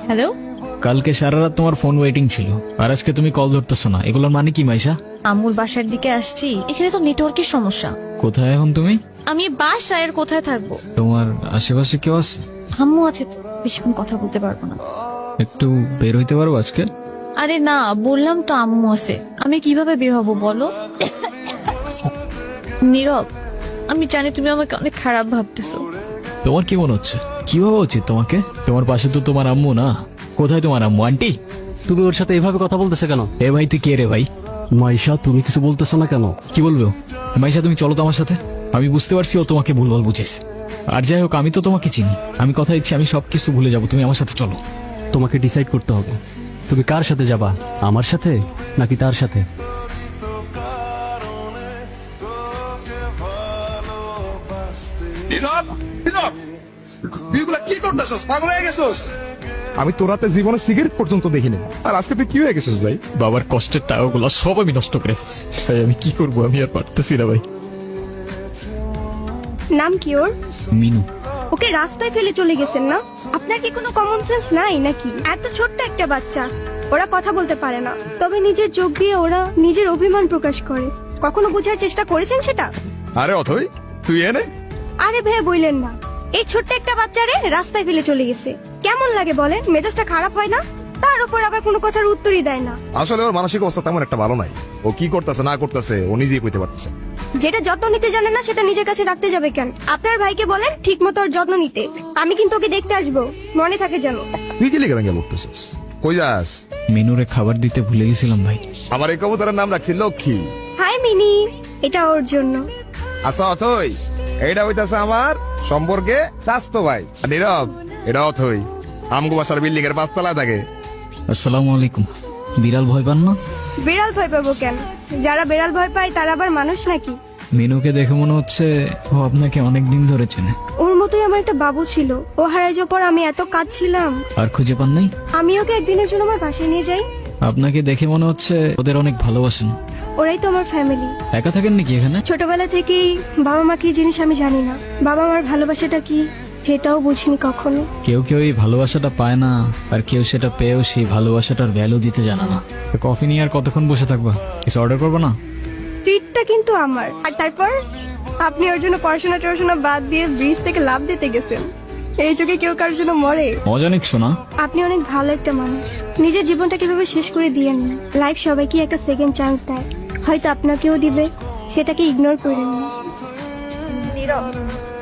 Hello, কালকে সারা রাত তোমার ফোন ওয়েটিং ছিল, আর আজকে তুমি কল ধরতেছো না, এগুলোর মানে কি মাইশা? আম্মুর বাসার দিকে আসছি, এখানে তো নেটওয়ার্কের সমস্যা। কোথায় এখন তুমি? আমি বাসায়, আর কোথায় থাকবো? তোমার আশেপাশে কেউ আছে? আম্মু আছে তো, বেশিক্ষণ কথা বলতে পারবো না। একটু বের হইতে পারবো আজকে? আরে না, বললাম তো আম্মু আছে, আমি কিভাবে বের হবো বলো? নীরব, আমি জানি তুমি আমাকে অনেক খারাপ ভাবতেছো। তোমার কি মনে হচ্ছে? কি ভাবা উচিত তোমাকে? তোমার পাশে তো তোমার আম্মু না। কোথায় তোমার আম্মু? আন্টি, তুমি ওর সাথে এভাবে কথা বলতেছে কেন? এ ভাই তুই কে রে ভাই? মাইশা, তুমি কিছু বলতেছো না কেন? কি বলবো? মাইশা তুমি চলো তো আমার সাথে। আমি বুঝতে পারছি ও তোমাকে ভুলভাল বুঝেছ। আর যাই হোক, আমি তো তোমাকে চিনি। আমি কথা দিচ্ছি আমি সবকিছু ভুলে যাবো, তুমি আমার সাথে চলো। তোমাকে ডিসাইড করতে হবে, তুমি কার সাথে যাবা, আমার সাথে নাকি তার সাথে? নীরব, নীরব, তুই এগুলা কি করতেছস? পাগল হয়ে গেছস? আমি তোর হাতে জীবনে সিগারেট পর্যন্ত দেখিনি, আর আজকে তুই কি হয়ে গেছিস ভাই? বাবার কষ্টের টাকাগুলো সব আমি নষ্ট করে ফেলছি ভাই। আমি কি করবো? আমি আর পারতেছি না ভাই। নাম কি ওর? মিনু। ওকে রাস্তায় ফেলে চলে গেছেন না? আপনার কি কোনো কমন সেন্স নাই নাকি? এত ছোট্ট একটা বাচ্চা, ওরা কথা বলতে পারে না, তবে নিজের চোখ দিয়ে ওরা নিজের অভিমান প্রকাশ করে। কখনো বোঝার চেষ্টা করেছেন সেটা? আরে অথই, তুই এনে আরে ভে বইলেন না, এই ছোট্ট একটা বাচ্চারে রাস্তায় ফেলে চলে গেছে। কেমন লাগে বলেন? মেজাজটা খারাপ হয় না? তার উপর আবার কোনো কথার উত্তরই দেয় না। আসলে ওর মানসিক অবস্থা তেমন একটা ভালো নাই। ও কি করতেছে না করতেছে ও নিজেই কইতে পারতেছে। যেটা যত্ন নিতে জানে না সেটা নিজের কাছে রাখতে যাবে কেন? আপনার ভাইকে বলেন ঠিক মতো ওর যত্ন নিতে। আমি কিন্তু ওকে দেখতে আসবো, মনে থাকে যেন। তুই কি লেগে ভেঙে বলতেছিস? কই যাস? মিনুরে খাবার দিতে ভুলে গেছিলাম ভাই। আমার এই কবুতরের নাম রাখছি লক্ষ্মী। হাই মিনি, এটা ওর জন্য। আচ্ছা অথই, এইটা হইতাছে আমার সম্পর্কে স্বাস্থ্য ভাই। আর নীরব, এটা অথই আমগো বাসার বিল্ডিং এর 5 তলায় থাকে। আসসালামু আলাইকুম। বিড়াল ভয় পান না? বিড়াল ভয় পাবো কেন? যারা বিড়াল ভয় পায় তারা আবার মানুষ নাকি? মিনুকে দেখে মনে হচ্ছে ও আপনাকে অনেক দিন ধরে চেনে। ওর মতোই আমার একটা বাবু ছিল, ও হারাই যাওয়ার পর আমি এত কাঁদছিলাম। আর খুঁজে পান নাই? আমি ওকে একদিনের জন্য আমার বাসায় নিয়ে যাই। আপনাকে দেখে মনে হচ্ছে ওদের অনেক ভালোবাসেন। ওরাই তো আমার ফ্যামিলি। একা থাকেন নাকি এখানে? ছোটবেলা থেকেই বাবা মা কি জিনিস আমি জানি না, বাবা মার ভালোবাসাটা কি সেটাও বুঝিনি কখনো। কেউ কেউ এই ভালোবাসাটা পায় না, আর কেউ সেটা পেয়েও সেই ভালোবাসাটার ভ্যালু দিতে জানে না। তো কফি নিয়ে আর কতক্ষণ বসে থাকবা? কিছু অর্ডার করবো না? ট্রিটটা কিন্তু আমার। আর তারপর আপনি ওর জন্য পড়াশোনা বাদ দিয়ে ব্রিজ থেকে লাফ দিতে গেছেন। এই যুগে কেউ কারোর জন্য মরে? মজা নিক শোনা। আপনি অনেক ভালো একটা মানুষ। নিজের জীবনটা কিভাবে শেষ করে দিয়েন না। লাইফ সবাইকে একটা সেকেন্ড চান্স দেয়, হয়তো আপনাকেও দিবে, সেটাকে ইগনোর করেন না।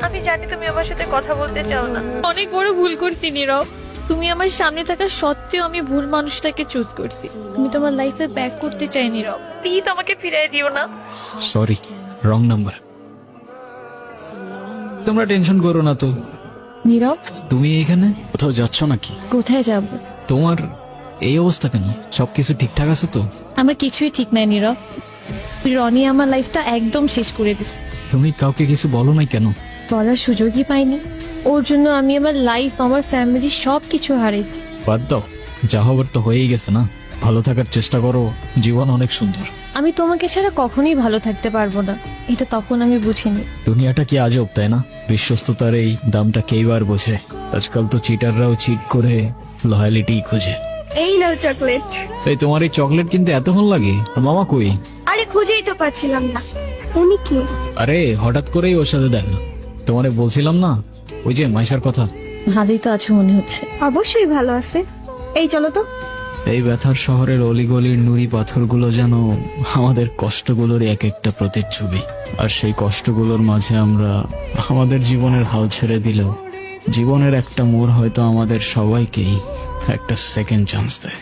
আমি জানি তুমি আমার সাথে কথা বলতে চাও না। অনেক বড় ভুল করছি নীরব। তুমি আমার সামনে থাকা সত্ত্বেও আমি ভুল মানুষটাকে চুজ করছি। আমি তোমার লাইফে ব্যাক করতে চাই নীরব, প্লিজ আমাকে ফিরিয়ে দিও না। Sorry, wrong number. তোমরা টেনশন করো না তো। নীরব, তুমি এখানে কোথাও যাচ্ছ নাকি? কোথায় যাব? তোমার এই অবস্থা কেন? সবকিছু ঠিকঠাক আছে তো? আমার কিছুই ঠিক নাই নীরব। রনি আমার লাইফটা একদম শেষ করে দিছে। তুমি কাউকে কিছু বলো নাই কেন? বলার সুযোগই পাইনি। ওর জন্য আমি আমার লাইফ, আমার ফ্যামিলি সবকিছু হারাইছি। বাদ দাও, যা হবার তো হয়েই গেছে না। ভালো থাকার চেষ্টা করো, জীবন অনেক সুন্দর। আমি তোমাকে ছাড়া কখনোই ভালো থাকতে পারবো না, এটা তখন আমি বুঝিনি। দুনিয়াটা কি আজব, তাই না? বিশ্বস্ততার এই দামটা কেইবার বোঝে? আজকাল তো চিটাররাও চিট করে লয়ালিটি খুঁজে। এই নাও চকলেট। এই তোমার এই চকলেট কিনতে এতক্ষণ লাগে? আর মামা কই? আরে খুঁজেই তো পাচ্ছিলাম না। উনি কি? আরে হঠাৎ করেই ওর সাথে দেখা। তোমারে বলছিলাম না ওই যে মাইশার কথা। ভালোই তো আছো মনে হচ্ছে। অবশ্যই ভালো আছে। এই চলো তো। এই ব্যথার শহরের অলিগলির নুড়ি পাথরগুলো যেন আমাদের কষ্টগুলোর এক একটা প্রতিচ্ছবি। আর সেই কষ্টগুলোর মাঝে আমরা আমাদের জীবনের হাল ছেড়ে দিলেও জীবনের একটা মোড় হয়তো আমাদের সবাইকেই একটা সেকেন্ড চান্স দেয়।